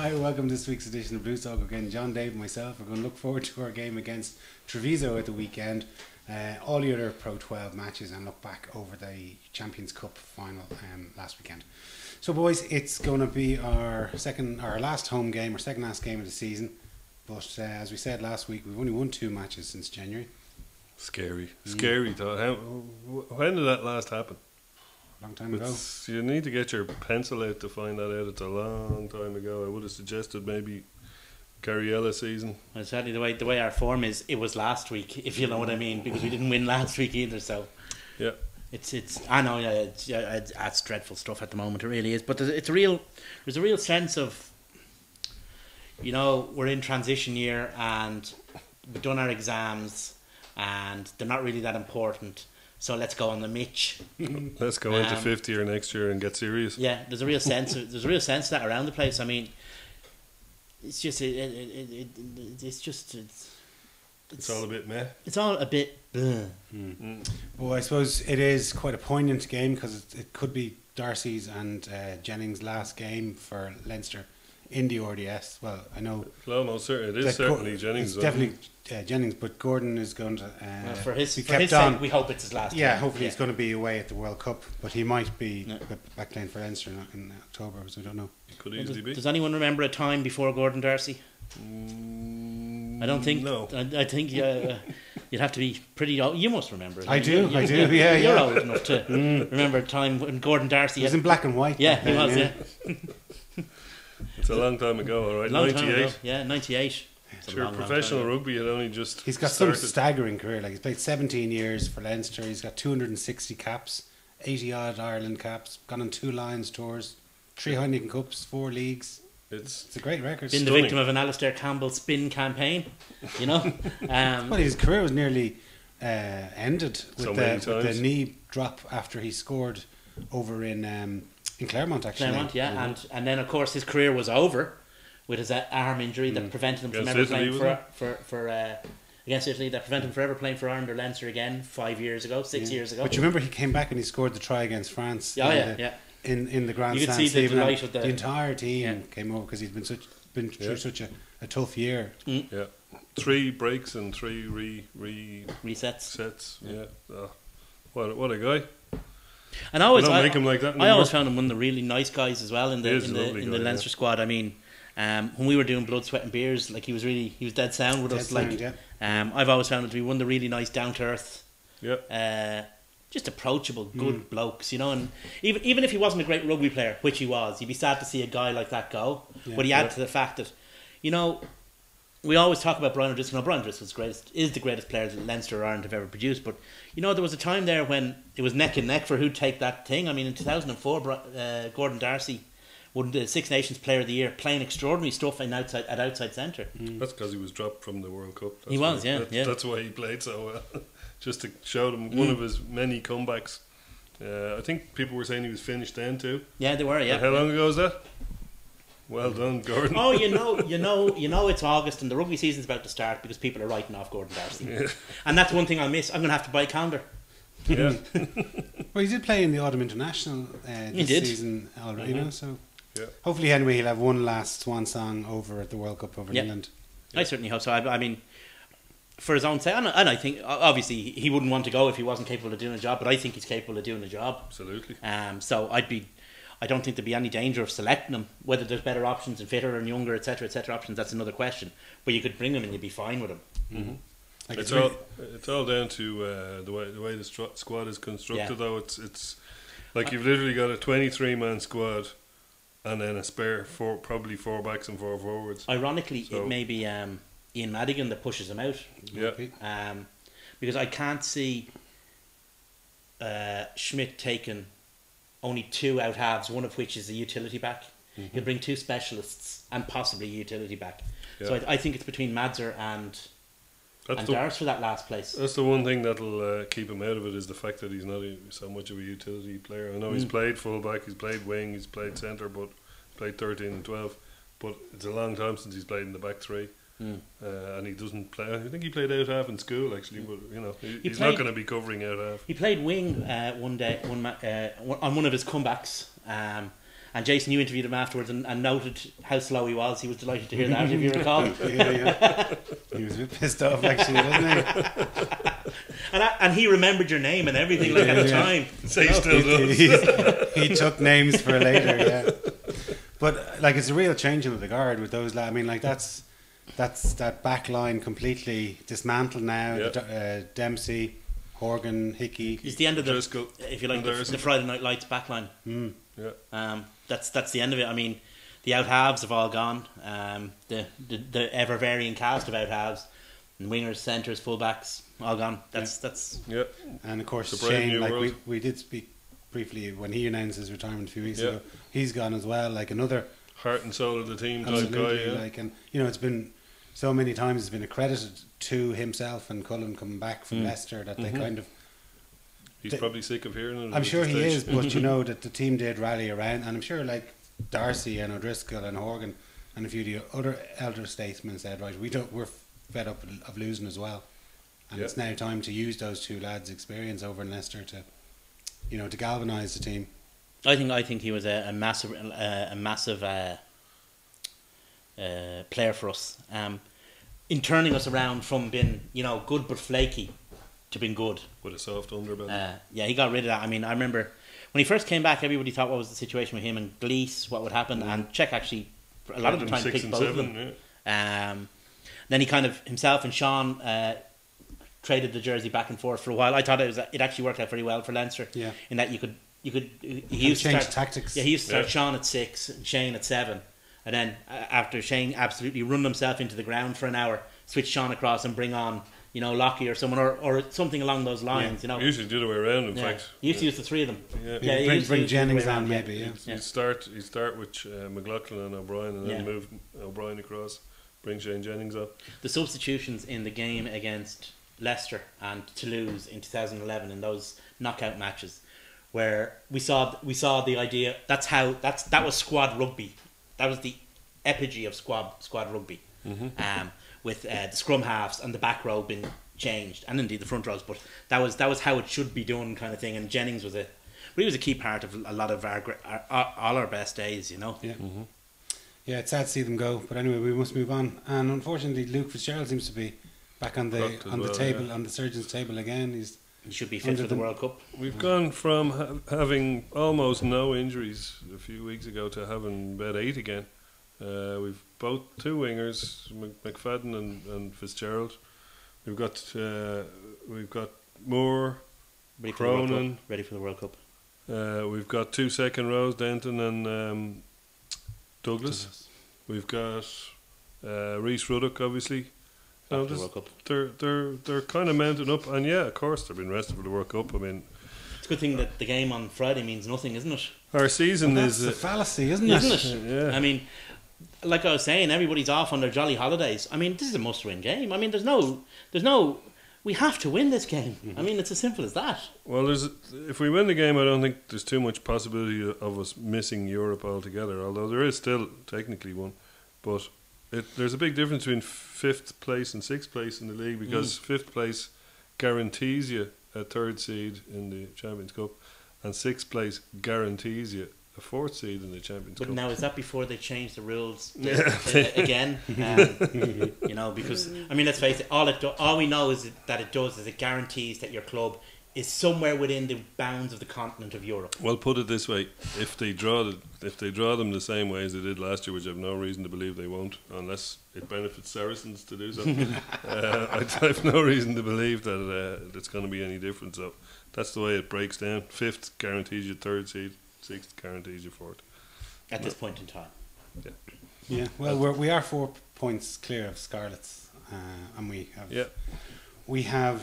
Hi, welcome to this week's edition of Blues Talk. Again, John, Dave, and myself are going to look forward to our game against Treviso at the weekend, all the other Pro 12 matches, and look back over the Champions Cup final last weekend. So, boys, it's going to be our last home game, our second last game of the season. But as we said last week, we've only won 2 matches since January. Scary thought. When did that last happen? Long time ago. You need to get your pencil out to find that out. It's a long time ago. I would have suggested maybe Cariella season. Well, certainly the way our form is, it was last week, if you know what I mean, because we didn't win last week either. So yeah, it's I know it's dreadful stuff at the moment. It really is. But there's a real sense of, you know, we're in transition year and we've done our exams and they're not really that important. So let's go on the Mitch. Let's go into 50 year next year and get serious. Yeah, there's a real sense of that around the place. I mean, it's just it's all a bit meh. It's all a bit. Well, I suppose it is quite a poignant game because it could be Darcy's and Jennings' last game for Leinster in the RDS. Well, I know. Well, most certainly it is certainly Jennings. It's definitely Jennings, but Gordon is going to for his be kept on. Sake, we hope it's his last. Yeah, game. hopefully he's going to be away at the World Cup, but he might be back playing for Leinster in October, so I don't know. It could easily be. Does anyone remember a time before Gordon Darcy? I don't think. No. I think you'd have to be pretty old. You must remember. I do. Yeah, you're old enough to remember a time when Gordon Darcy. He was in black and white. Yeah, he was. Yeah. It's a long time ago, all right. 98. Yeah, 98. Sure, professional rugby had only just. He's got some staggering career. Like he's played 17 years for Leinster. He's got 260 caps, 80 odd Ireland caps. Gone on 2 Lions tours, 3 Heineken Cups, 4 leagues. It's a great record. Been the victim of an Alistair Campbell spin campaign, you know. Well, his career was nearly ended with the knee drop after he scored over in Claremont. Actually, Claremont, yeah, and then of course his career was over with his arm injury that prevented him from ever playing for against Italy. That prevented him from ever playing for Ireland or Leinster again 5 years ago, 6 years ago. But you remember he came back and he scored the try against France. In the Grand Slam. You could see the delight of the entire team came over because he's been through such a tough year. Yeah, 3 breaks and 3 resets. Sets. Yeah, what a guy. And I always make him like that anymore. I always found him one of the really nice guys as well in the Leinster squad. I mean, when we were doing Blood, Sweat and Beers, like he was dead sound with us. I've always found him to be one of the really nice, down to earth. Yeah. Just approachable, good blokes, you know. And even if he wasn't a great rugby player, which he was, you'd be sad to see a guy like that go. But he added to the fact that, you know, we always talk about Brian O'Driscoll. Brian O'Driscoll is the greatest player that Leinster or Ireland have ever produced. But, you know, there was a time there when it was neck and neck for who'd take that thing. I mean, in 2004, Gordon Darcy won the Six Nations Player of the Year, playing extraordinary stuff at outside centre. That's because he was dropped from the World Cup. That's why he played so well. Just to show them one of his many comebacks. I think people were saying he was finished then too. Yeah, they were. Yeah. And how long ago was that? Well done, Gordon. Oh, you know, it's August and the rugby season's about to start because people are writing off Gordon Darcy, and that's one thing I'll miss. I'm going to have to buy a calendar. Yeah. Well, he did play in the Autumn International this season already, you know. So hopefully, anyway, he'll have one last swan song over at the World Cup over in England. I certainly hope so. I mean, for his own sake, and I think obviously he wouldn't want to go if he wasn't capable of doing a job, but I think he's capable of doing a job. Absolutely. So I don't think there'd be any danger of selecting him. Whether there's better options and fitter and younger, etc., options, that's another question. But you could bring him and you'd be fine with him. Mm-hmm. Like it's all down to the way the squad is constructed. Though it's like you've literally got a 23-man squad and then a spare probably 4 backs and 4 forwards. Ironically, it may be Ian Madigan that pushes him out. Yeah. Because I can't see Schmidt taking only 2 out halves, one of which is a utility back. He'll bring 2 specialists and possibly a utility back. So I think it's between Madzer and Dars for that last place. That's the one thing that'll keep him out of it, is the fact that he's not so much of a utility player. I know he's played fullback, he's played wing, he's played centre, but he's played 13 and 12. But it's a long time since he's played in the back 3. And he doesn't play. I think he played out half in school actually, but you know he's not going to be covering out half. He played wing one day on one of his comebacks, And Jason, you interviewed him afterwards and noted how slow he was. He was delighted to hear that, if you recall. Yeah. He was a bit pissed off, actually, wasn't he? And he remembered your name and everything like at the time. So he still does. He took names for later, yeah. But like, it's a real changing of the guard with those lads. I mean, like that's that back line completely dismantled now. Yeah. Dempsey, Horgan, Hickey. It's the end of the, Driscoll, if you like, the Friday Night Lights backline. Yeah. That's the end of it. I mean, the out halves have all gone. The ever varying cast of out halves, and wingers, centres, fullbacks, all gone. That's Yeah. And of course, It's a brand Shane. new Like world. we did speak briefly when he announced his retirement a few weeks Yeah. ago. He's gone as well. Like another. Heart and soul of the team type guy. Absolutely, Yeah. like, and you know, it's been so many times it's been accredited to himself and Cullen coming back from Leicester that they kind of. He's probably sick of hearing it. I'm at sure this he stage. is, but you know that the team did rally around, and I'm sure like Darcy and O'Driscoll and Horgan and a few of the other elder statesmen said, right, we're fed up of losing as well, and Yeah. it's now time to use those two lads' experience over in Leicester to, you know, to galvanise the team. I think he was a massive player for us, in turning us around from being, you know, good but flaky to being good. With a soft underbelly. Yeah, he got rid of that. I mean, I remember when he first came back, everybody thought what was the situation with him and Glees, what would happen, and Czech actually for a lot of the time 6 picked and both of 7, them. yeah. Then he kind of himself and Sean traded the jersey back and forth for a while. I thought it actually worked out very well for Leinster. Yeah. In that he And used to change start, tactics. Yeah, he used to start Yeah. Sean at 6 and Shane at 7, and then after Shane absolutely run himself into the ground for an hour, switch Sean across and bring on, you know, Lockie or someone or something along those lines. You know, Usually the other way around, in yeah. fact. He used to use the three of them. Yeah. Yeah, he bring used to use the Jennings way on around, maybe, yeah. Yeah. You start with McLaughlin and O'Brien, and then Yeah. move O'Brien across, bring Shane Jennings up. The substitutions in the game against Leicester and Toulouse in 2011 in those knockout matches, where we saw the idea that was squad rugby. That was the epigee of squad rugby, with the scrum halves and the back row being changed, and indeed the front rows. But that was how it should be done, kind of thing. And Jennings was a key part of a lot of all our best days, you know. Yeah. Yeah, it's sad to see them go, but anyway, we must move on. And unfortunately, Luke Fitzgerald seems to be back on the Blocked as well, table, yeah. on the surgeon's table again. He should be fit Under for the the- World Cup. We've gone from having almost no injuries a few weeks ago to having about 8 again. We've both two wingers, McFadden and Fitzgerald. We've got Moore, Ready for the World Cronin. Cup. Ready for the World Cup. We've got 2 second rows, Denton and Douglas. We've got Reece Ruddock, obviously. Back to the World Cup. They're kind of mounting up, and yeah, of course they've been rested for the World Cup. I mean, It's a good thing that the game on Friday means nothing, isn't it? our season That's is a fallacy, isn't Isn't it? it? Yeah. I mean, like I was saying, everybody's off on their jolly holidays. I mean, this is a must-win game. I mean, there's no. We have to win this game. I mean, it's as simple as that. Well, if we win the game, I don't think there's too much possibility of us missing Europe altogether. Although there is still technically one, but there's a big difference between 5th place and 6th place in the league, because 5th place guarantees you a 3rd seed in the Champions Cup, and 6th place guarantees you a 4th seed in the Champions But Cup. now, is that before they change the rules Yeah. again? You know, because I mean, let's face it. All we know is that it guarantees that your club is somewhere within the bounds of the continent of Europe. Well, put it this way: if they draw them the same way as they did last year, which I have no reason to believe they won't, unless it benefits Saracens to do so, I have no reason to believe that it's going to be any different. So that's the way it breaks down. 5th guarantees you 3rd seed, 6th guarantees you 4th. At this point in time, Yeah, well, we are 4 points clear of Scarlets, and we have. Yeah. We have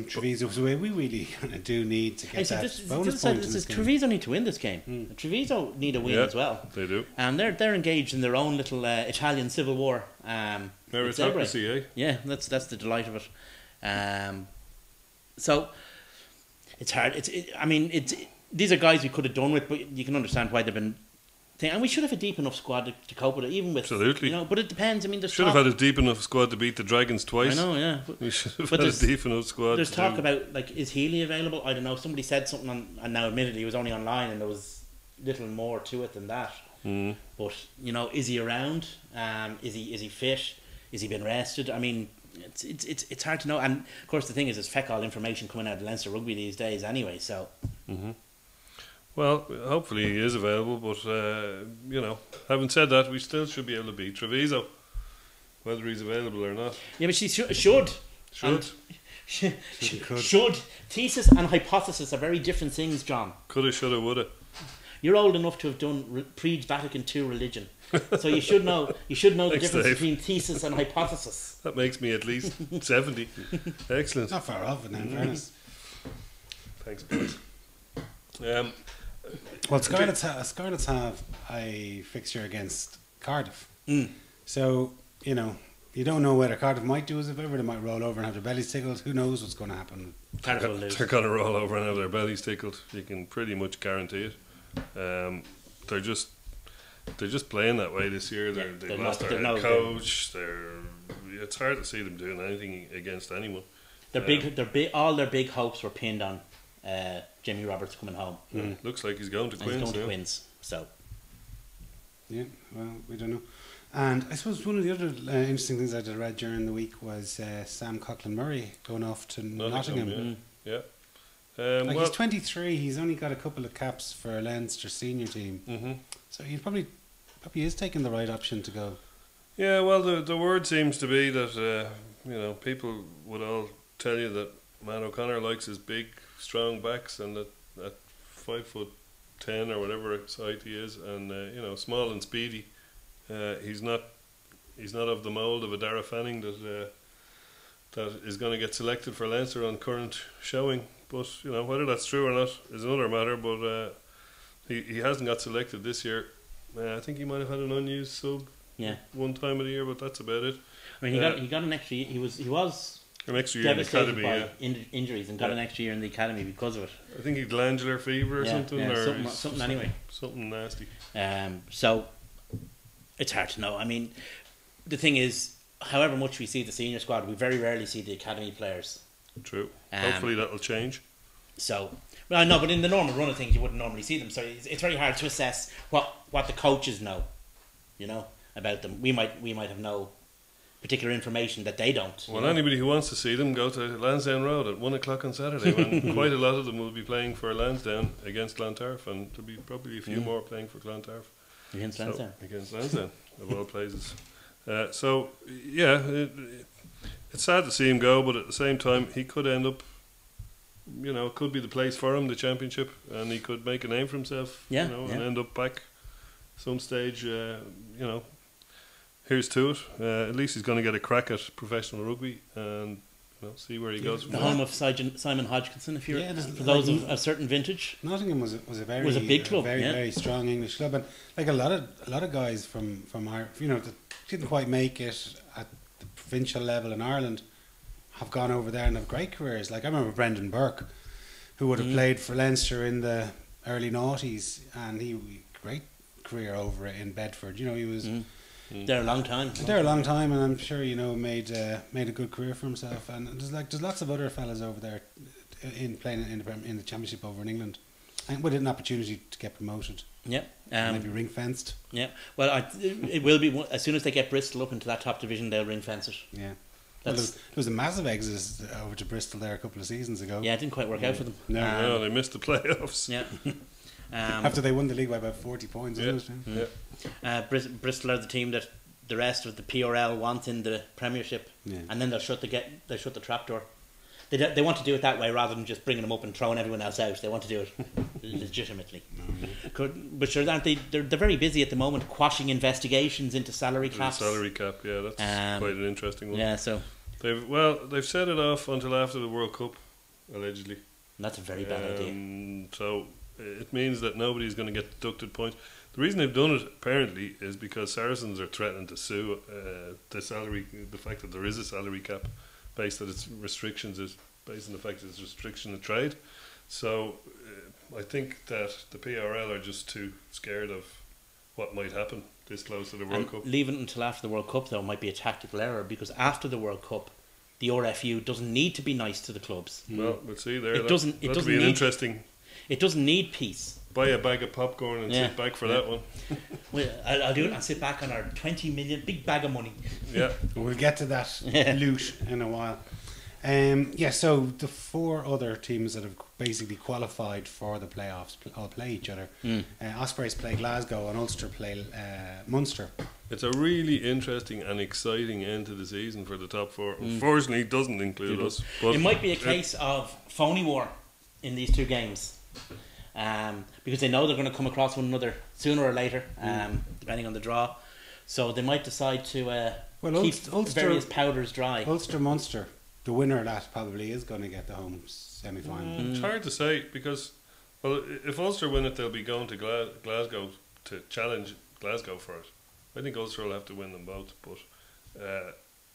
Treviso, so we really kind of do need to get that bonus point in this game. Treviso need to win this game. Treviso need a win Yeah, as well. They do. And they're engaged in their own little Italian civil war. with Zebre. Meritocracy, eh? Yeah, that's the delight of it. So it's hard. These are guys we could have done with, but you can understand why they've been. And we should have a deep enough squad to cope with it, even with Absolutely. You know, but it depends. I mean, there's Should talk, have had a deep enough squad to beat the Dragons twice. I know, yeah. But, We should have But had a there's- deep enough squad. there's to talk do- about, like, is Healy available? I don't know. Somebody said something on, and now admittedly he was only online, and there was little more to it than that. Mm. But you know, is he around? Is he fit? Is he been rested? I mean, it's hard to know. And of course, the thing is, there's feck all information coming out of Leinster Rugby these days anyway. So, Well, hopefully he is available. But you know, having said that, we still should be able to beat Treviso, whether he's available or not. yeah, but she should. Should. Should. Thesis and hypothesis are very different things, John. Coulda, shoulda, woulda. You're old enough to have done pre-Vatican II religion, so you should know. You should know the Thanks, difference Dave. between thesis and hypothesis. That makes me at least 70. Excellent. Not far off, in fairness. Thanks, boys. Well, Scarlets have a fixture against Cardiff. Mm. So, you know, you don't know whether Cardiff might do as if ever. They might roll over and have their bellies tickled. Who knows what's going to happen? Cardiff will lose. They're going to roll over and have their bellies tickled. You can pretty much guarantee it. They're just playing that way this year. They've they're lost not- their they're head no coach. It's hard to see them doing anything against anyone. Their all their big hopes were pinned on Jimmy Roberts coming home. Looks like he's going to And Queen's. he's going to now. Quins. So Yeah, well, we don't know. And I suppose one of the other interesting things I did read during the week was Sam Coughlin-Murray going off to Nottingham. Yeah. Like he's 23. He's only got a couple of caps for Leinster senior team. So he probably is taking the right option to go. Yeah, well, the word seems to be that you know, people would all tell you that Man O'Connor likes his big, strong backs, and that at 5'10" or whatever height he is, and you know, small and speedy, he's not of the mould of a Dara Fanning that is going to get selected for Leinster on current showing. But you know, whether that's true or not is another matter. But he hasn't got selected this year. I think he might have had an unused sub one time of the year, but that's about it. I mean, he got an extra. He was An extra year in the devastated academy, by injuries and got an extra year in the academy because of it. I think he had glandular fever or something, or something anyway. something nasty. So it's hard to know. I mean, the thing is, however much we see the senior squad, we very rarely see the academy players. True. Hopefully that'll change. So, well, I know, but in the normal run of things, you wouldn't normally see them. So it's very hard to assess what the coaches know, you know, about them. We might have no particular information that they don't. Well, anybody who wants to see them, go to Lansdowne Road at 1 o'clock on Saturday, when quite a lot of them will be playing for Lansdowne against Clontarf, and there'll be probably a few more playing for Clontarf. Against Lansdowne. Against Lansdowne, of all places. So, yeah, it's sad to see him go, but at the same time, he could end up, you know, it could be the place for him, the championship, and he could make a name for himself, you know, and end up back some stage, you know. Here's to it. At least he's going to get a crack at professional rugby and, you know, see where he goes from The there. home of Simon Hodgkinson, if you're for like those of a certain vintage. Nottingham was a big club, very strong English club, and like a lot of guys from Ireland, you know, that didn't quite make it at the provincial level in Ireland, have gone over there and have great careers. Like I remember Brendan Burke, who would have played for Leinster in the early noughties, and he great career over in Bedford. You know, he was. There a long time. There a long time, and I'm sure, you know, made a good career for himself. And there's lots of other fellas over there in playing in the championship over in England, and with an opportunity to get promoted. Yeah, Maybe ring fenced. Yeah, well, it will be as soon as they get Bristol up into that top division, they'll ring fence it. Yeah. Well, there was a massive exodus over to Bristol there a couple of seasons ago. Yeah, it didn't quite work out for them. No, they missed the playoffs. Yeah. After they won the league by about 40 points. Bristol are the team that the rest of the PRL want in the Premiership, and then they'll shut the trapdoor. They want to do it that way rather than just bringing them up and throwing everyone else out. They want to do it legitimately. But sure, aren't they? They're very busy at the moment, quashing investigations into salary caps. Salary cap, yeah, that's quite an interesting one. Yeah, so they've set it off until after the World Cup, allegedly. And that's a very bad idea. So it means that nobody's going to get deducted points. The reason they've done it apparently is because Saracens are threatening to sue the fact that there is a salary cap, based on its restrictions, is based on the fact that it's restriction of trade. So I think that the PRL are just too scared of what might happen this close to the World Cup. Leaving it until after the World Cup, though, might be a tactical error, because after the World Cup, the RFU doesn't need to be nice to the clubs. Well, we'll see there. It doesn't be an need, interesting. It doesn't need peace. Buy a bag of popcorn and sit back for that one. Well, I'll do it. I'll sit back on our 20 million big bag of money. Yeah, we'll get to that loot in a while. So the 4 other teams that have basically qualified for the playoffs all play each other. Ospreys play Glasgow and Ulster play Munster. it's a really interesting and exciting end to the season for the top 4. Unfortunately, it doesn't include us. But it might be a case of phony war in these 2 games. Because they know they're going to come across one another sooner or later, depending on the draw. So they might decide to keep Ulster, various powders dry. Ulster-Munster, the winner of that probably is going to get the home semi-final. It's hard to say because, well, if Ulster win it, they'll be going to Glasgow to challenge Glasgow for it. I think Ulster will have to win them both, but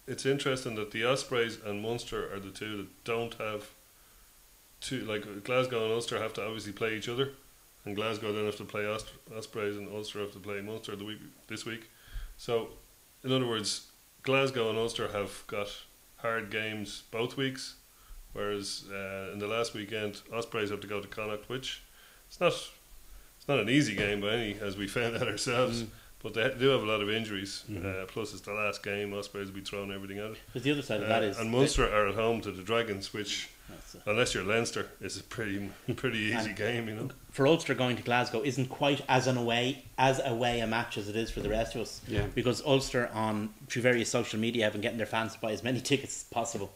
it's interesting that the Ospreys and Munster are the 2 that don't have like Glasgow and Ulster have to obviously play each other, and Glasgow then have to play Ospreys, and Ulster have to play Munster this week. So, in other words, Glasgow and Ulster have got hard games both weeks, whereas in the last weekend Ospreys have to go to Connacht, which it's not an easy game by any, as we found out ourselves. But they do have a lot of injuries. Plus, it's the last game. Ospreys will be throwing everything at it. But the other side of that is, and Munster are at home to the Dragons, which, unless you're Leinster, is a pretty easy game, you know. For Ulster, going to Glasgow isn't quite as away a match as it is for the rest of us. Yeah. Because Ulster, through various social media, have been getting their fans to buy as many tickets as possible.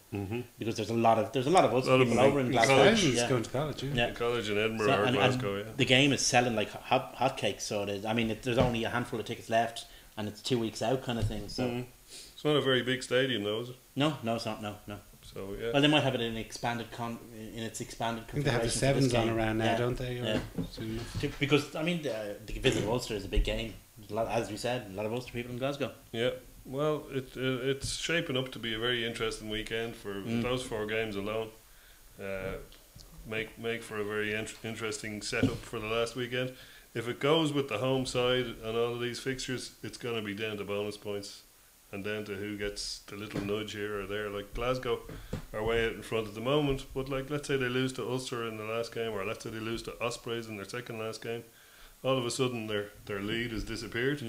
Because there's a lot of Ulster people over in Glasgow. Going to college, College in Edinburgh or Glasgow, and the game is selling like hotcakes. So it is. I mean, there's only a handful of tickets left, and it's 2 weeks out, kind of thing. So it's not a very big stadium, though, is it? No, it's not. No. So yeah. Well, they might have it in expanded configuration. I think they have the 7s on around now, don't they? Yeah. Because I mean, the visit to Ulster is a big game. There's a lot, as we said, a lot of Ulster people in Glasgow. Yeah. Well, it's shaping up to be a very interesting weekend for those 4 games alone. Make for a very interesting setup for the last weekend. If it goes with the home side and all of these fixtures, it's going to be down to bonus points and down to who gets the little nudge here or there. Like Glasgow are way out in front at the moment, but like let's say they lose to Ulster in the last game, or let's say they lose to Ospreys in their second last game, all of a sudden their lead has disappeared.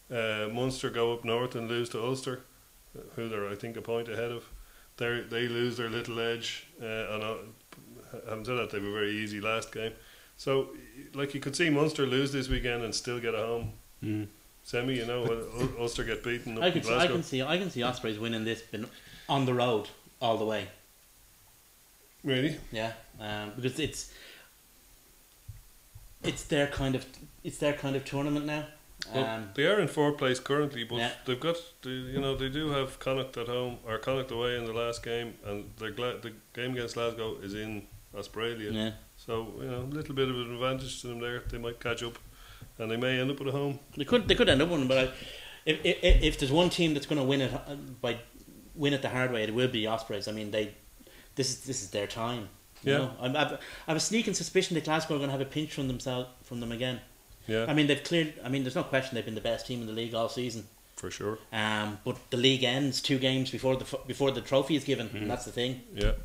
Munster go up north and lose to Ulster, who they're I think a point ahead of. They lose their little edge. Having said that, they have a very easy last game. So, like you could see Munster lose this weekend and still get a home semi. You know, Ulster get beaten. I can see Ospreys winning this, on the road all the way. Really? Yeah, because it's their kind of tournament now. Well, they are in 4th place currently, but they've got they do have Connacht at home or Connacht away in the last game, and the game against Glasgow is in Australia. Yeah. So a little bit of an advantage to them there. They might catch up, and they may end up with a home. They could end up winning, but if there's one team that's going to win it the hard way, it will be Ospreys. I mean, this is their time. You know? I have a sneaking suspicion that Glasgow are going to have a pinch from them again. Yeah. I mean, there's no question they've been the best team in the league all season. For sure. But the league ends 2 games before the trophy is given. And that's the thing. Yeah.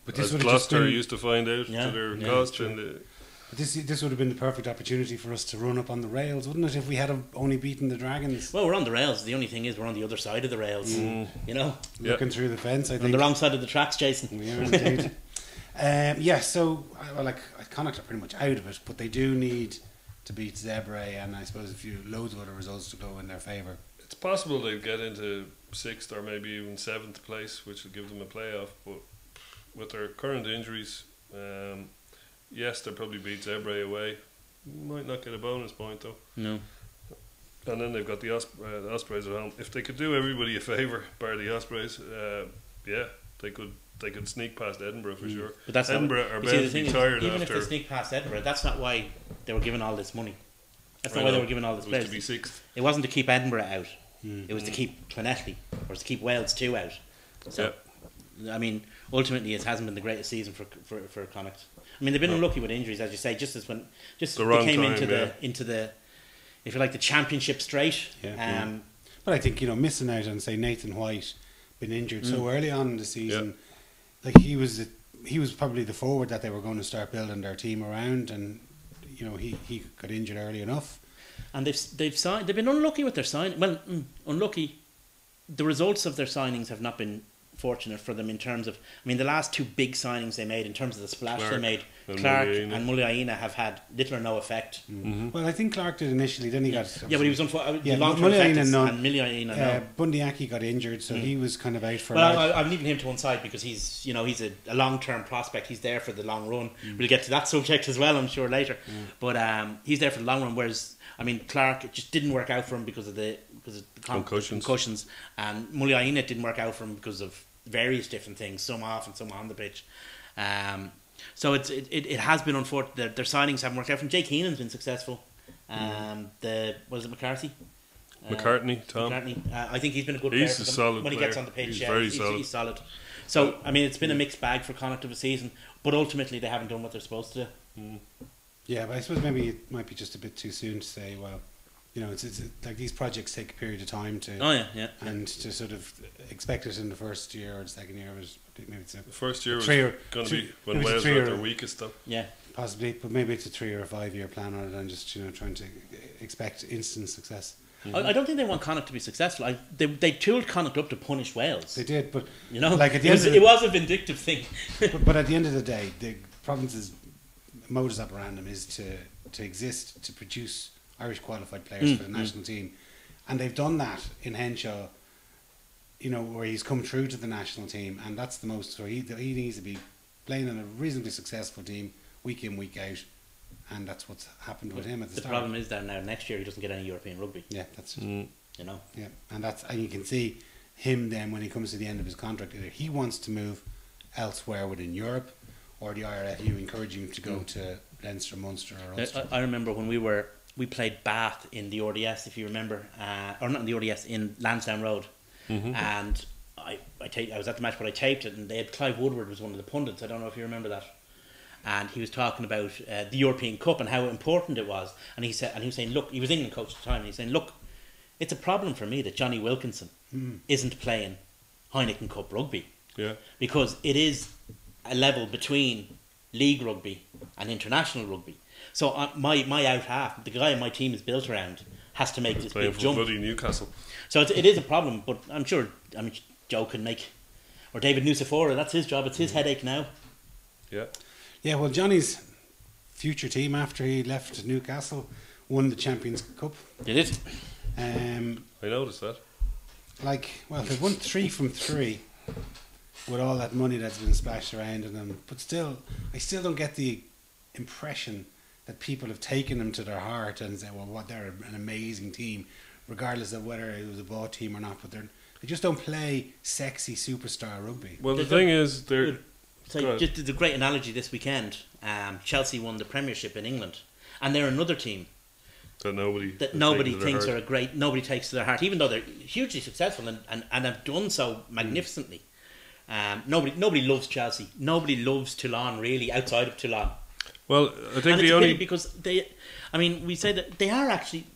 But this as Gloucester used to find out to their cost. This would have been the perfect opportunity for us to run up on the rails, wouldn't it, if we had only beaten the Dragons? Well, we're on the rails. The only thing is we're on the other side of the rails. You know? Looking through the fence, I think. On the wrong side of the tracks, Jason. We are indeed. So Connacht are pretty much out of it, but they do need to beat Zebre and I suppose loads of other results to go in their favour. It's possible they'd get into 6th or maybe even 7th place, which would give them a playoff, but with their current injuries, yes, they'll probably beat Zebre away. Might not get a bonus point though. No. And then they've got the Ospreys at home. If they could do everybody a favour, bar the Ospreys, they could sneak past Edinburgh for sure. But that's Edinburgh are bound to be tired even after. If they sneak past Edinburgh, that's not why they were given all this money. That's not why they were given all this players. It was to be 6th. It wasn't to keep Edinburgh out. It was to keep Clonetty, or to keep Wales 2 out. So, I mean, ultimately, it hasn't been the greatest season for Connacht. I mean, they've been unlucky with injuries, as you say. Just they came into the if you like the championship straight. But I think missing out on say Nathan White been injured so early on in the season, like he was he was probably the forward that they were going to start building their team around, and you know he got injured early enough. And they've been unlucky with their sign. Well, unlucky. The results of their signings have not been fortunate for them in terms of. I mean, the last two big signings they made in terms of the splash they made, Clark and Muliaina have had little or no effect. Well, I think Clark did initially. Then he got but he was unfortunate. Yeah, long-term effect Muliaina none. and Muliaina no. Bundyaki got injured, so he was kind of out for. Well, I'm leaving him to one side because he's a long-term prospect. He's there for the long run. We'll get to that subject as well, I'm sure, later. But he's there for the long run. Whereas, I mean, Clark, it just didn't work out for him because of the concussions, and Muliaina didn't work out for him because of various different things, some off and some on the pitch. So it has been unfortunate. Their signings haven't worked out. From Jake Heenan's been successful. Was it McCarthy? Tom. I think he's been a good He's player a solid when he player. gets on the pitch. He's yeah, very he's solid. So I mean, it's been a mixed bag for Connacht of a season, but ultimately they haven't done what they're supposed to do. Yeah, but I suppose maybe it might be just a bit too soon to say, well, you know, it's like these projects take a period of time to. Oh yeah. And to sort of expect it in the first year or the second year was maybe it's The first year was going to be when Wales were at their weakest, though. Yeah. possibly, but maybe it's a 3 or 5 year plan rather than just trying to expect instant success. I don't think they want Connacht to be successful. They tooled Connacht up to punish Wales. They did, but like at the it was a vindictive thing. but at the end of the day, the province's modus operandum is to exist to produce Irish qualified players for the national team, and they've done that in Henshaw. Where he's come through to the national team, and that's the most. So he needs to be playing in a reasonably successful team week in, week out, and that's what's happened with him at the start. The problem is that now next year he doesn't get any European rugby. Yeah, that's Yeah, and you can see him then when he comes to the end of his contract. Either he wants to move elsewhere within Europe, or the IRFU encouraging him to go to Leinster, Munster, or Ulster. I remember when we played Bath in the RDS, if you remember, or not in the RDS, in Lansdowne Road. And I was at the match, but I taped it, and they had Clive Woodward was one of the pundits. I don't know if you remember that. And he was talking about the European Cup and how important it was. And he was saying, look, he was England coach at the time, and he's saying, look, it's a problem for me that Johnny Wilkinson isn't playing Heineken Cup rugby. Yeah. Because it is a level between league rugby and international rugby. So my out half, the guy my team is built around, has to make this big jump. Bloody Newcastle. So it is a problem, but I'm sure Joe can make, or David Nusafora, that's his job, it's his headache now. Yeah. Yeah, well, Johnny's future team after he left Newcastle won the Champions Cup. Did it? I noticed that. They've won 3 from 3 with all that money that's been splashed around in them, but still, I still don't get the impression that people have taken them to their heart and say, well, they're an amazing team, regardless of whether it was a bought team or not. But they just don't play sexy superstar rugby. Well, the thing is, they're. Just a great analogy this weekend. Chelsea won the Premiership in England, and they're another team that nobody thinks are a great. Nobody takes to their heart, even though they're hugely successful and have done so magnificently. Nobody loves Chelsea. Nobody loves Toulon really outside of Toulon. Well, I think and the only because we say that they are actually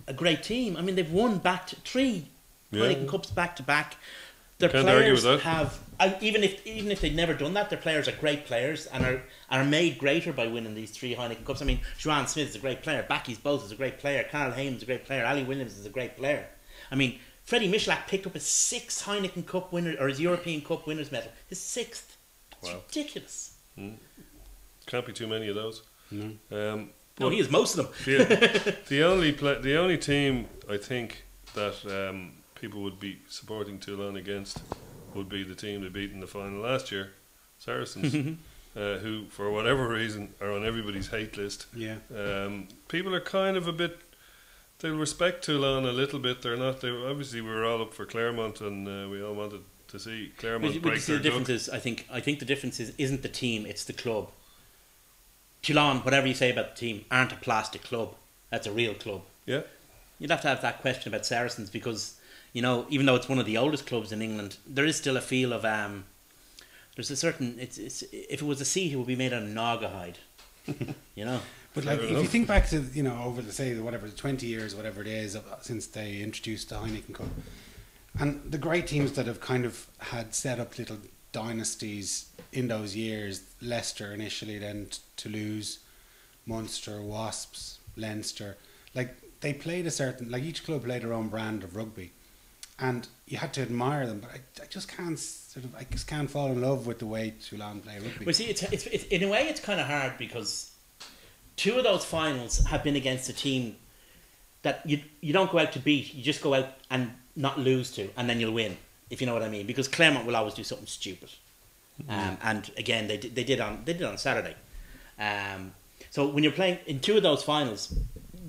a great team. I mean, they've won 3 Heineken Cups back to back. Their Can't argue players with that. have even if they'd never done that, their players are great players and are made greater by winning these 3 Heineken Cups. I mean, Joanne Smith is a great player, Backy's Bolt is a great player, Carl Haynes is a great player, Ali Williams is a great player. I mean, Freddie Michalak picked up his 6th Heineken Cup winner or his European Cup winners medal, his 6th. It's ridiculous. Can't be too many of those. No, he is most of them. The only team I think that people would be supporting Toulon against would be the team they beat in the final last year, Saracens, who for whatever reason are on everybody's hate list. Yeah. People are kind of a bit. They respect Toulon a little bit. They're not. Obviously we were all up for Claremont, and we all wanted to see Claremont break their the difference is, I think the difference isn't the team, it's the club. Toulon, whatever you say about the team, aren't a plastic club. That's a real club. Yeah. You'd have to have that question about Saracens because, even though it's one of the oldest clubs in England, there is still a feel of there's a certain it's if it was a seat it would be made out of Naga hide. But if you think back to over the 20 years, whatever it is, since they introduced the Heineken Cup, and the great teams that have kind of had set up little dynasties in those years, Leicester initially, then Toulouse, Munster, Wasps, Leinster, like they played a certain, like each club played their own brand of rugby, and you had to admire them. But I just can't I just can't fall in love with the way Toulon play rugby. Well, see, it's in a way it's kind of hard because 2 of those finals have been against a team that you don't go out to beat, you just go out and not lose to, and then you'll win, if you know what I mean. Because Clermont will always do something stupid, and again they did on Saturday. So when you're playing in 2 of those finals,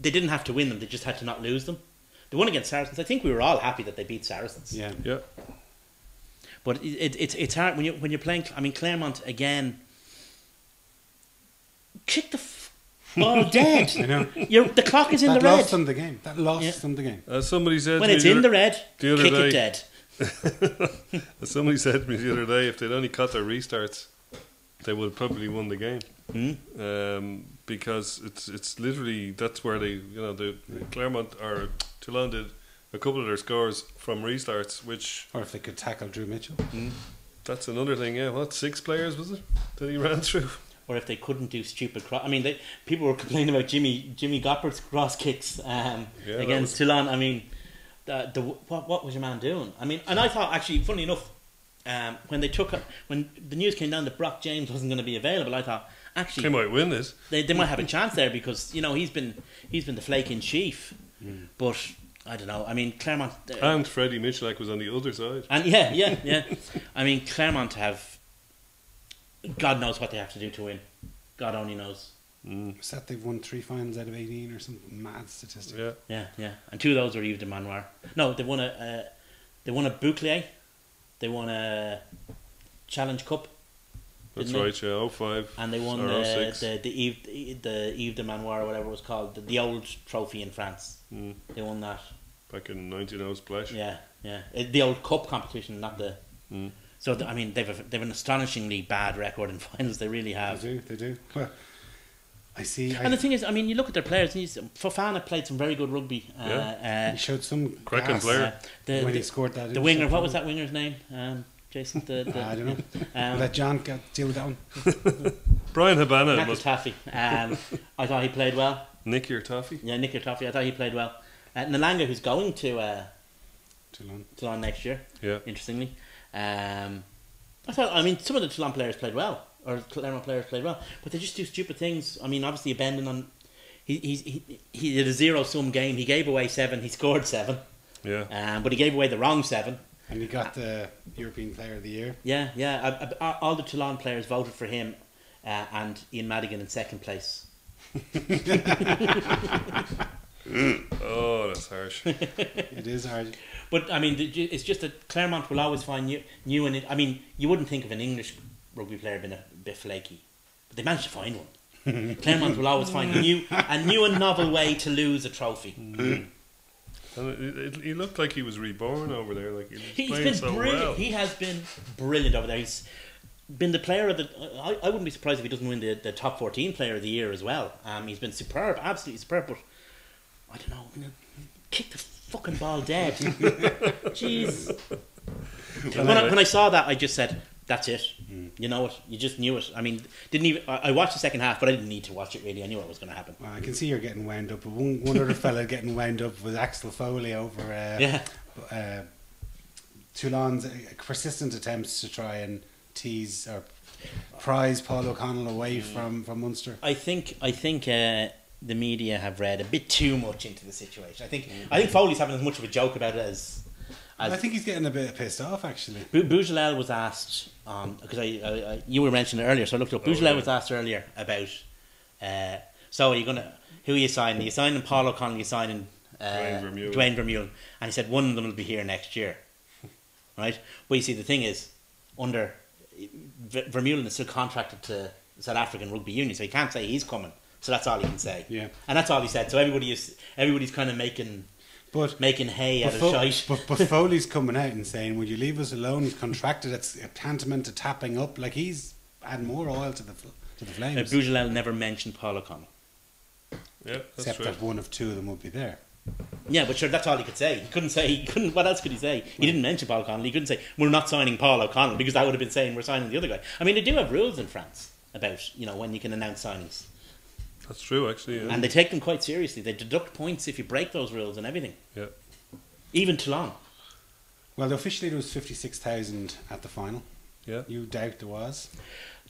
they didn't have to win them; they just had to not lose them. They won against Saracens. I think we were all happy that they beat Saracens. Yeah. But it's hard when you're playing. I mean, Clermont again. Kick the ball dead. I know. The clock is in the red. That lost them the game. That lost them the game. As somebody said, When it's in the red, the other kick day, it dead. As somebody said to me the other day, if they'd only cut their restarts, they would have probably won the game. Because it's literally, that's where they, the Clermont or Toulon did a couple of their scores from restarts, which, Or if they could tackle Drew Mitchell. that's another thing. Yeah, what, 6 players was it that he ran through? Or if they couldn't do stupid cross. I mean, people were complaining about Jimmy Goppert's cross kicks against Toulon. I mean, what was your man doing? I mean, and I thought actually, funny enough, when the news came down that Brock James wasn't going to be available, I thought actually They might win this. They might have a chance there because he's been the flake in chief, but I don't know. I mean, Clermont And Freddie Mitchell was on the other side. and yeah. I mean, Clermont have. God knows what they have to do to win. God only knows. Was that they've won 3 finals out of 18 or something mad statistic? Yeah. Yeah. And 2 of those were Yves de Manoir. No, they won a Bouclier. They won a Challenge Cup. That's didn't right, yeah, 05. And they won or the 06. Yves de Manoir or whatever it was called, the old trophy in France. They won that. Back in 1900 Splash. Yeah. The old cup competition, not the. So I mean, they've an astonishingly bad record in finals. They really have. They do. Well, I see. And the thing is, I mean, you look at their players. Fofana played some very good rugby. He showed some Cracking gas player. when he scored that. The winger, what was that winger's name? Jason. I don't know. Let John deal with that one. Brian Habana. Nick Taffy. I thought he played well. Nick your Toffee. Yeah, Nick Taffy. I thought he played well. Nalanga, who's going to Toulon next year. Yeah. Interestingly. I mean, some of the Toulon players played well, or Clermont players played well, but they just do stupid things. I mean, obviously, Abendon on he did a 0-sum game. He gave away 7. He scored 7. Yeah. But he gave away the wrong 7. And he got the European Player of the Year. Yeah. All the Toulon players voted for him, and Ian Madigan in 2nd place. Oh, that's harsh. It is hard. But I mean, it's just that Clermont will always find new and I mean, you wouldn't think of an English rugby player being a bit flaky, but they managed to find one. Clermont will always find a new and novel way to lose a trophy. And he looked like he was reborn over there. Like He's playing been so brilliant. well. He has been brilliant over there. He's been the player of the. I wouldn't be surprised if he doesn't win the top 14 player of the year as well. He's been superb, absolutely superb. But I don't know, kick the fucking ball dead. Jeez. When I saw that, I just said, "That's it." You know it. You just knew it. I mean, didn't even. I watched the second half, but I didn't need to watch it really. I knew what was going to happen. Well, I can see you're getting wound up. But one other fella getting wound up was Axel Foley over Toulon's persistent attempts to try and tease or prize Paul O'Connell away from Munster. I think the media have read a bit too much into the situation. I think Foley's having as much of a joke about it as I think he's getting a bit pissed off actually. Bougelel was asked because I you were mentioning it earlier, so I looked up. Bougelel was asked earlier about so are you who are you signing? Are you signing Paul O'Connell? Are you signing Dwayne Vermeulen? And he said one of them will be here next year, right? But you see, the thing is, under Vermeulen is still contracted to South African Rugby Union, so he can't say he's coming. So that's all he can say. Yeah, and that's all he said. So everybody's kind of making hay out of shite. But Foley's coming out and saying, "Would you leave us alone? He's contracted. It's tantamount to tapping up. Like he's adding more oil to the flames." Bougelel never mentioned Paul O'Connell. Yeah, that's except true. that one of 2 of them would be there. Yeah, but sure, that's all he could say. He couldn't, what else could he say? He didn't mention Paul O'Connell. He couldn't say, we're not signing Paul O'Connell, because that would have been saying we're signing the other guy. I mean, they do have rules in France about, when you can announce signings. That's true, actually. Yeah. And they take them quite seriously. They deduct points if you break those rules and everything. Yeah. Even Toulon. Well, officially there was 56,000 at the final. Yeah. You doubt there was?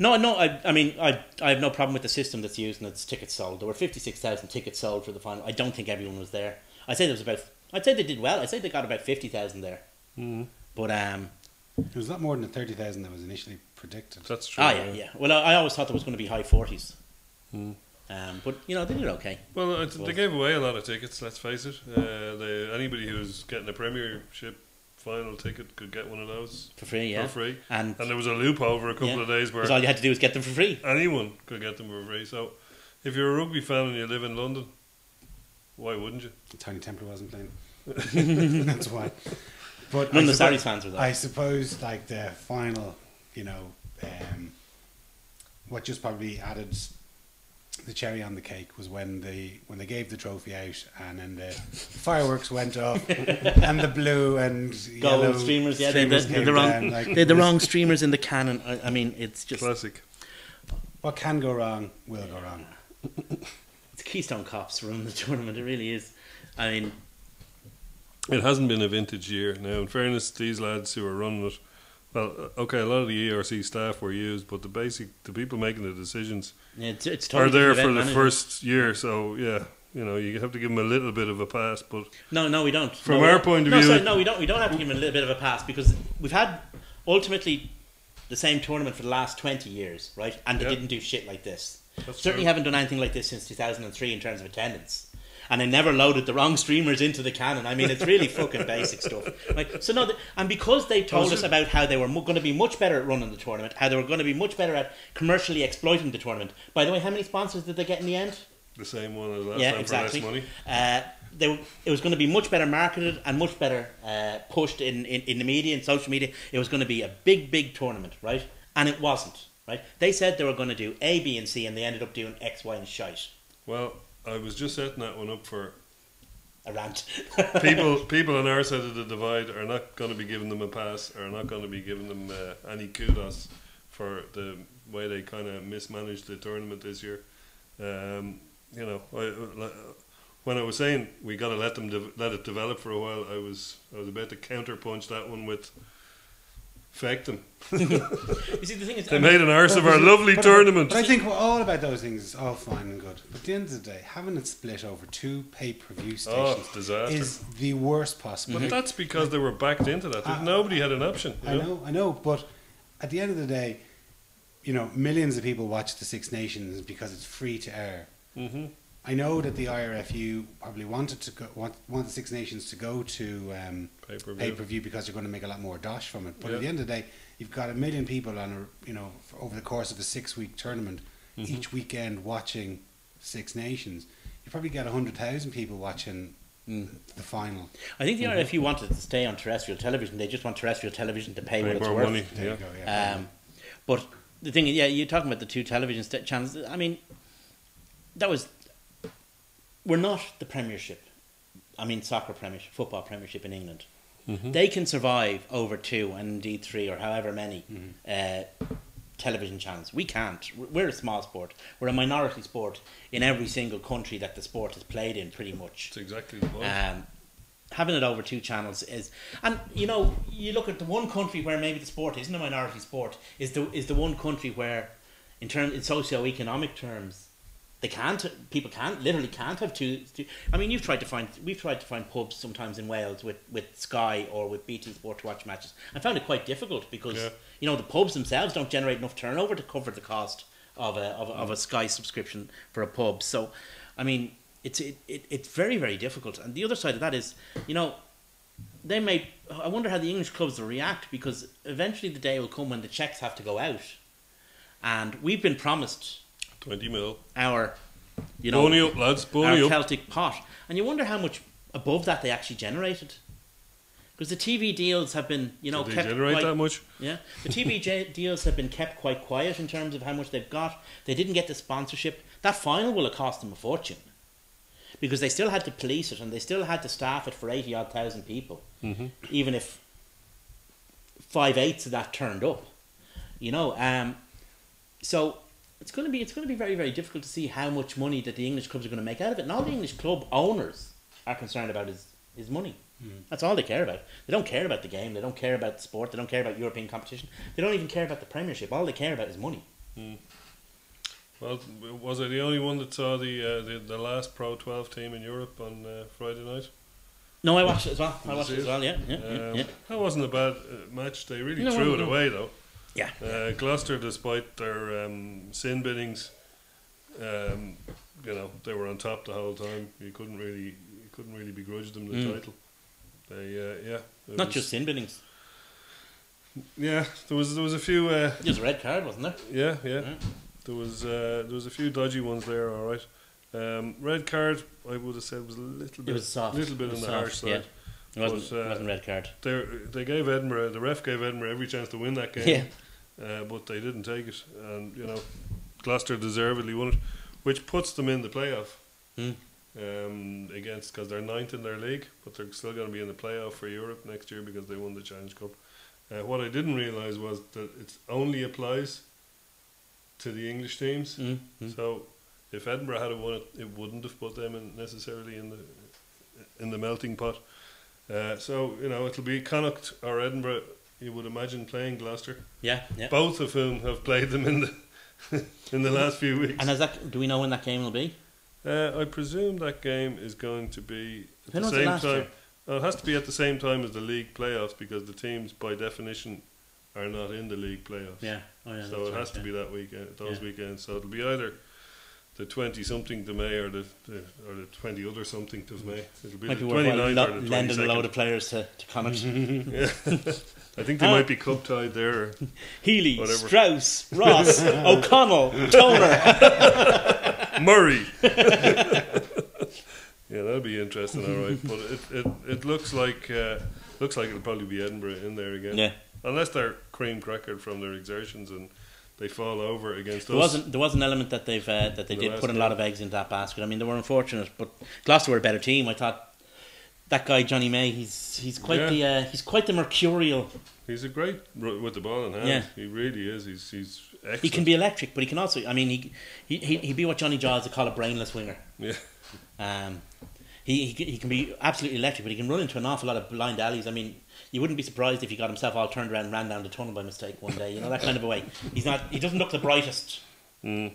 No, I mean, I have no problem with the system that's used and its tickets sold. There were 56,000 tickets sold for the final. I don't think everyone was there. I'd say they did well. I'd say they got about 50,000 there. Mm-hmm. But it was a lot more than the 30,000 that was initially predicted. That's true. yeah. Well, I always thought there was going to be high 40s. Mm. But they did okay. Well, they gave away a lot of tickets. Let's face it. Anybody who's getting a Premiership final ticket could get one of those For free, yeah. For free. And there was a loop over a couple of days where because all you had to do was get them for free. anyone could get them for free. So, if you're a rugby fan and you live in London, why wouldn't you? Tony Templar wasn't playing. That's why. But None of the Sarries fans were there. I suppose, like the final, what just probably added the cherry on the cake was when they gave the trophy out and then the fireworks went off and the blue and gold yellow streamers. Yeah, they came the wrong. down, like, They had the wrong streamers in the cannon. I mean, it's just Classic. what can go wrong will go wrong. it's Keystone Cops running the tournament. It really is. I mean, It hasn't been a vintage year. Now, in fairness, these lads who are running it, well, okay, a lot of the ERC staff were used, but the people making the decisions it's are totally there different for the event first year. So, yeah, you have to give them a little bit of a pass. But No, we don't. From No, our we don't. point of No, view- sorry, no, we don't. We don't have to give them a little bit of a pass because we've had ultimately the same tournament for the last 20 years, right? And they Yeah. didn't do shit like this. That's Certainly true. haven't done anything like this since 2003 in terms of attendance. And they never loaded the wrong streamers into the cannon. I mean, it's really fucking basic stuff. Right? So no, and because they told us about how they were going to be much better at running the tournament, how they were going to be much better at commercially exploiting the tournament. By the way, how many sponsors did they get in the end? the same one as last Yeah, time exactly. for less money. It was going to be much better marketed and much better pushed in the media and social media. It was going to be a big tournament, right? And it wasn't, right? They said they were going to do A, B, and C, and they ended up doing X, Y, and shite. Well, I was just setting that one up for A rant. people on our side of the divide are not going to be giving them a pass, are not going to be giving them any kudos for the way they kind of mismanaged the tournament this year. When I was saying we got to let it develop for a while, I was about to counterpunch that one with fake them. You see, the thing is, They made an arse of our lovely tournament. But I think all about those things is all fine and good. But at the end of the day, having it split over 2 pay-per-view stations disaster. is the worst possible. But that's because they were backed into that. Nobody had an option. I know, but at the end of the day, millions of people watch the Six Nations because it's free to air. Mm-hmm. I know that the IRFU probably want the Six Nations to go to pay-per-view because they're going to make a lot more dosh from it. But at the end of the day, you've got 1 million people on over the course of a 6-week tournament, each weekend watching Six Nations. You probably get 100,000 people watching the final. I think the RFU wanted to stay on terrestrial television. They just want terrestrial television to pay what it's more worth. money. There you go, yeah. But the thing is, you're talking about the 2 television channels. I mean, we're not the Premiership. I mean, soccer Premiership, football Premiership in England. Mm-hmm. They can survive over 2 and indeed 3 or however many television channels. We can't. We're a small sport. We're a minority sport in every single country that the sport is played in, pretty much. That's exactly the point. Having it over 2 channels is, and you look at the one country where maybe the sport isn't a minority sport is the one country where, in socio-economic terms, people literally can't have 2. I mean, we've tried to find pubs sometimes in Wales with Sky or with BT Sport to watch matches. I found it quite difficult because the pubs themselves don't generate enough turnover to cover the cost of a Sky subscription for a pub. So, I mean, it's very, very difficult. And the other side of that is, I wonder how the English clubs will react, because eventually the day will come when the checks have to go out, and we've been promised 20 mil. our Bony up, lads. Bony our up. Celtic pot, and you wonder how much above that they actually generated, because the TV deals have been Did they kept generate quite, that much? yeah, the TV deals have been kept quite quiet in terms of how much they've got. They didn't get the sponsorship. That final will have cost them a fortune, because they still had to police it and they still had to staff it for 80-odd thousand people, even if 5/8 of that turned up. You know, so it's going to be very, very difficult to see how much money that the English clubs are going to make out of it. And all the English club owners are concerned about is money. That's all they care about. They don't care about the game. They don't care about the sport. They don't care about European competition. They don't even care about the Premiership. All they care about is money. Well, was I the only one that saw the last Pro 12 team in Europe on Friday night? No, I watched it as well. Yeah. That wasn't a bad match. They really threw it away, though. Yeah. Gloucester, despite their sin biddings, you know, they were on top the whole time. You couldn't really begrudge them the title. They not just sin biddings. Yeah, there was a few. There was a red card, wasn't there? Yeah. There was a few dodgy ones there. All right. Red card, I would have said was a little bit. It was soft. Little bit on the harsh side. Yeah. It wasn't red card. They gave Edinburgh, the ref gave Edinburgh every chance to win that game. Yeah. But they didn't take it, and you know, Gloucester deservedly won it, which puts them in the playoff. Against, because they're 9th in their league, but they're still going to be in the playoff for Europe next year because they won the Challenge Cup. What I didn't realise was that it only applies to the English teams. So if Edinburgh had won it, it wouldn't have put them necessarily in the melting pot. So you know, it'll be Connacht or Edinburgh, you would imagine, playing Gloucester. Yeah. Both of whom have played them in the in the last few weeks. And do we know when that game will be? I presume that game is going to be at When the was it same last time. year? Well, it has to be at the same time as the league playoffs because the teams, by definition, are not in the league playoffs. Yeah. So it has to be that weekend, those weekends. So it'll be either the 20-something to May or the 20 other something to May. It'll be Might the be 29th or the lending a 22nd. load of players to Connacht. Yeah. I think they might be cup tied there. Or Healy, whatever. Strauss, Ross, O'Connell, Toner, Murray. Yeah, that'll be interesting, all right. But it looks like it'll probably be Edinburgh in there again. Yeah. Unless they're cream crackered from their exertions and they fall over against there us. There was an element that they did put a lot of eggs into that basket. I mean, they were unfortunate, but Gloucester were a better team. I thought that guy Johnny May, he's quite the mercurial. He's a great with the ball in hand. Yeah. He really is. He's excellent. He can be electric, but he can also. I mean, he'd be what Johnny Giles would call a brainless winger. Yeah. He can be absolutely electric, but he can run into an awful lot of blind alleys. I mean, you wouldn't be surprised if he got himself all turned around and ran down the tunnel by mistake one day. You know, that kind of a way. He doesn't look the brightest. No,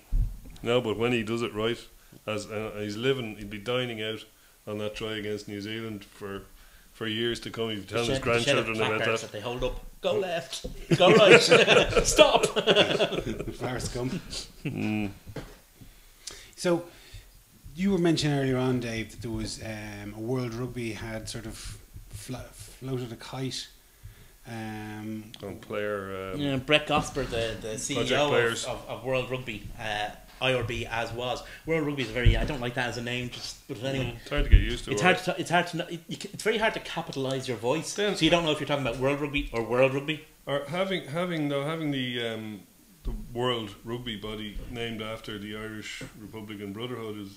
but when he does it right, as he'd be dining out on that try against New Zealand for years to come. He'd be telling his grandchildren about that. They hold up, go left, go right, stop. Forrest Gump. So, you were mentioning earlier on, Dave, that there was a World Rugby had sort of floated a kite. On player. Brett Gosper, the CEO of World Rugby, IRB as was. World Rugby is I don't like that as a name, but anyway. It's hard to get used to. It's very hard to capitalise your voice, so you don't know if you're talking about World Rugby or World Rugby. Or having the World Rugby body named after the Irish Republican Brotherhood is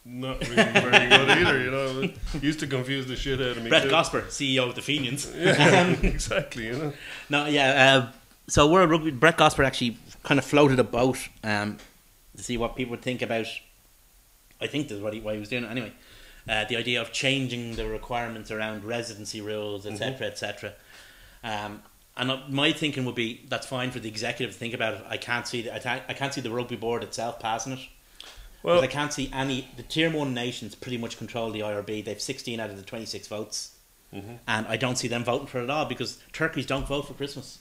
not really very good either, you know. It used to confuse the shit out of me. Brett Gosper, CEO of the Fenians. Yeah, exactly, you know. No, yeah. So World Rugby, Brett Gosper actually kind of floated a boat to see what people would think about. I think this is why he was doing it anyway. The idea of changing the requirements around residency rules, etc., etc. And my thinking would be that's fine for the executive to think about it. I can't see the rugby board itself passing it. Well, I can't see the tier 1 nations pretty much control the IRB. They've 16 out of the 26 votes, and I don't see them voting for it at all because turkeys don't vote for Christmas.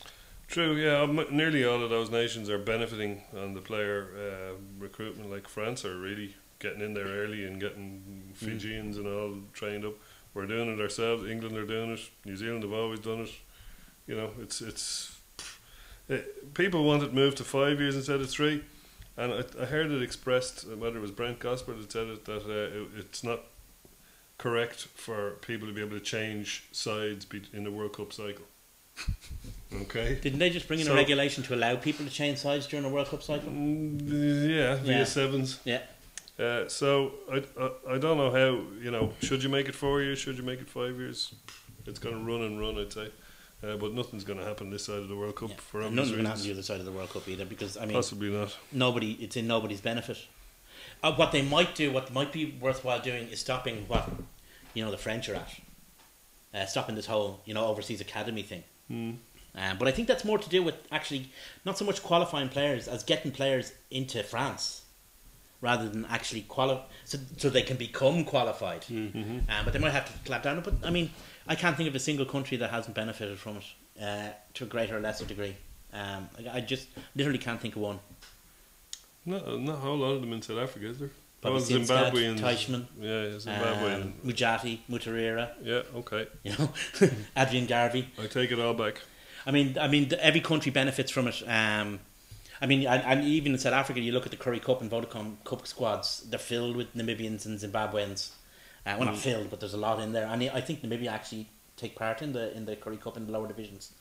True, yeah. Nearly all of those nations are benefiting on the player recruitment. Like France are really getting in there early and getting Fijians and all trained up. We're doing it ourselves. England are doing it. New Zealand have always done it. You know, people want it moved to 5 years instead of 3. And I heard it expressed, whether it was Brent Gosper that said it, that it's not correct for people to be able to change sides in the World Cup cycle. Okay. Didn't they just bring in a regulation to allow people to change sides during a World Cup cycle? Yeah, via sevens. Yeah. So I don't know how, should you make it 4 years? Should you make it 5 years? It's going to run and run, I'd say. But nothing's going to happen this side of the World Cup for obvious Nothing's going to reasons. happen the other side of the World Cup either, because I mean, Possibly not. it's in nobody's benefit. What they might do, what might be worthwhile doing, is stopping what the French are at, stopping this whole overseas academy thing. But I think that's more to do with actually not so much qualifying players as getting players into France, rather than actually so they can become qualified. But they might have to clap down. But I mean, I can't think of a single country that hasn't benefited from it to a greater or lesser degree. I just literally can't think of one. Not a whole lot of them in South Africa, is there? Probably Zimbabweans. Teichmann, Yeah, Zimbabwean. Mujati, Mutarira. Yeah, okay. Adrian Garvey. I take it all back. I mean, every country benefits from it. I mean, and even in South Africa, you look at the Curry Cup and Vodacom Cup squads; they're filled with Namibians and Zimbabweans. Well, not filled, but there's a lot in there, and I think Namibia actually take part in the Curry Cup in the lower divisions.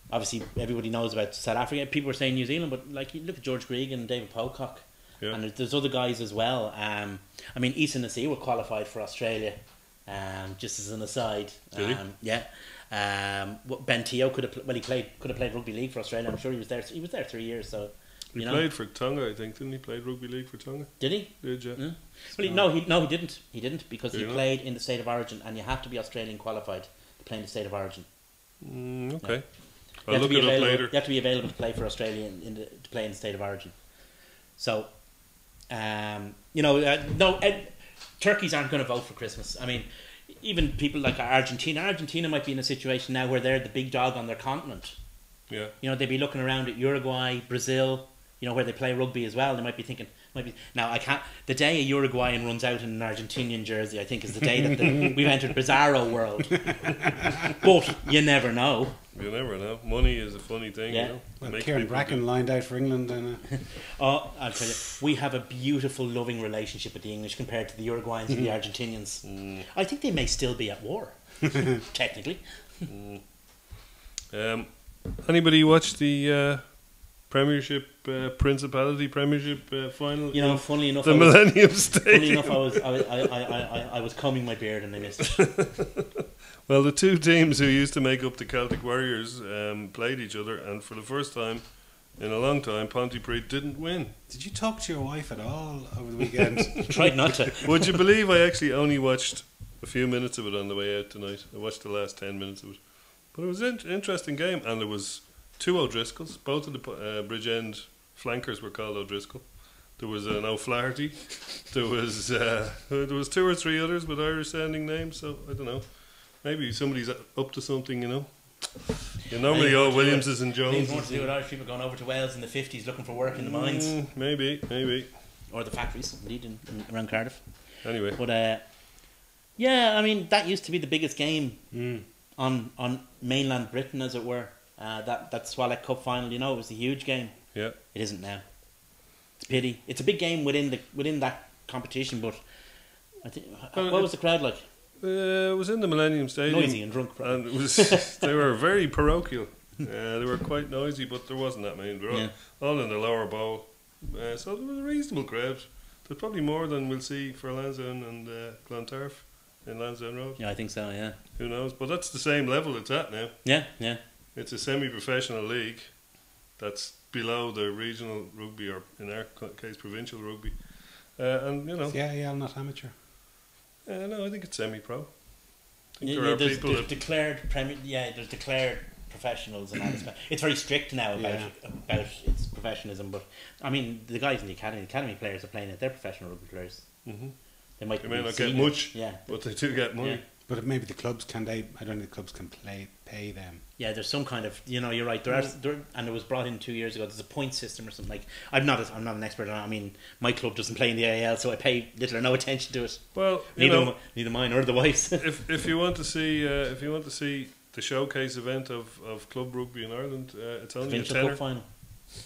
Obviously, everybody knows about South Africa. People were saying New Zealand, but like you look at George Greig and David Pocock, and there's other guys as well. I mean, Issa Nassi were qualified for Australia. Just as an aside, yeah. Ben Teo could have played rugby league for Australia. I'm sure he was there. He was there 3 years. So he played for Tonga, I think, didn't he? Played rugby league for Tonga. Did he? Did you? Yeah. Well, he didn't. He didn't because he played in the state of origin, and you have to be Australian qualified to play in the state of origin. Okay. Yeah. I'll look it up later. You have to be available to play for Australia to play in the state of origin. So, turkeys aren't going to vote for Christmas. I mean, even people like Argentina might be in a situation now where they're the big dog on their continent. Yeah. They'd be looking around at Uruguay, Brazil, where they play rugby as well. They might be thinking, now I can't. The day a Uruguayan runs out in an Argentinian jersey, I think, is the day that we've entered bizarro world. But you never know. You never know. Money is a funny thing. Yeah. Well, Kieran Bracken lined out for England, and I'll tell you, we have a beautiful, loving relationship with the English compared to the Uruguayans and the Argentinians. I think they may still be at war, technically. Anybody watch the Premiership Principality Premiership final? Funnily enough, the Millennium Stadium. Funnily enough, I was combing my beard and I missed it. Well, the two teams who used to make up the Celtic Warriors played each other, and for the first time in a long time, Pontypridd didn't win. did you talk to your wife at all over the weekend? Tried not to. Would you believe I actually only watched a few minutes of it on the way out tonight? I watched the last 10 minutes of it. But it was an interesting game, and there was two O'Driscolls. Both of the Bridgend flankers were called O'Driscoll. There was an O'Flaherty. There was two or three others with Irish sounding names, so I don't know. Maybe somebody's up to something, normally all Williamses and Jones. Things more to do with Irish people going over to Wales in the 50s looking for work in the mines. Maybe. Or the factories, indeed, around Cardiff. Anyway. But, yeah, I mean, that used to be the biggest game on mainland Britain, as it were. That Swallow Cup final, it was a huge game. Yeah. It isn't now. It's a pity. It's a big game within that competition, but I think what was the crowd like? It was in the Millennium Stadium. Noisy and drunk. And it was, they were very parochial. They were quite noisy, but there wasn't that many. They were all in the lower bowl. So there was a reasonable crowd. There's probably more than we'll see for Lansdowne and Clontarf in Lansdowne Road. Yeah, I think so, yeah. Who knows? But that's the same level it's at now. Yeah. It's a semi-professional league that's below the regional rugby, or in our case, provincial rugby. And, Yeah, not amateur. No, I think it's semi-pro. There's declared there's declared professionals and all this. It's very strict now about its professionalism, but I mean the guys in the academy players are playing it. They're professional rugby players. Mm-hmm. They might not get much, yeah, but they do get money. Yeah. But maybe the clubs I don't think the clubs can pay them. Yeah, there's some kind of you're right. There and it was brought in 2 years ago. There's a point system or something. Like I'm not an expert on it. I mean, my club doesn't play in the AIL, so I pay little or no attention to it. Well, neither mine or the wife's. if you want to see the showcase event of club rugby in Ireland, it's only a tenner. Cup final.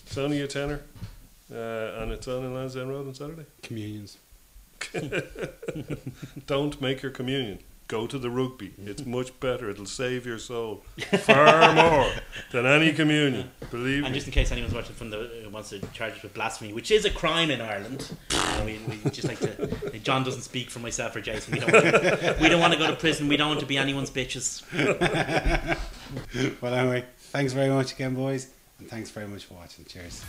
It's only a tenner, and it's on in Lansdowne Road on Saturday. Communions. Don't make your communion. go to the rugby. It's much better. It'll save your soul far more than any communion. Believe me. And just in case anyone's watching from who wants to charge us with blasphemy, which is a crime in Ireland, we just like to. John doesn't speak for myself or Jason. We don't want to go to prison. We don't want to be anyone's bitches. Well, anyway, thanks very much again, boys, and thanks very much for watching. Cheers.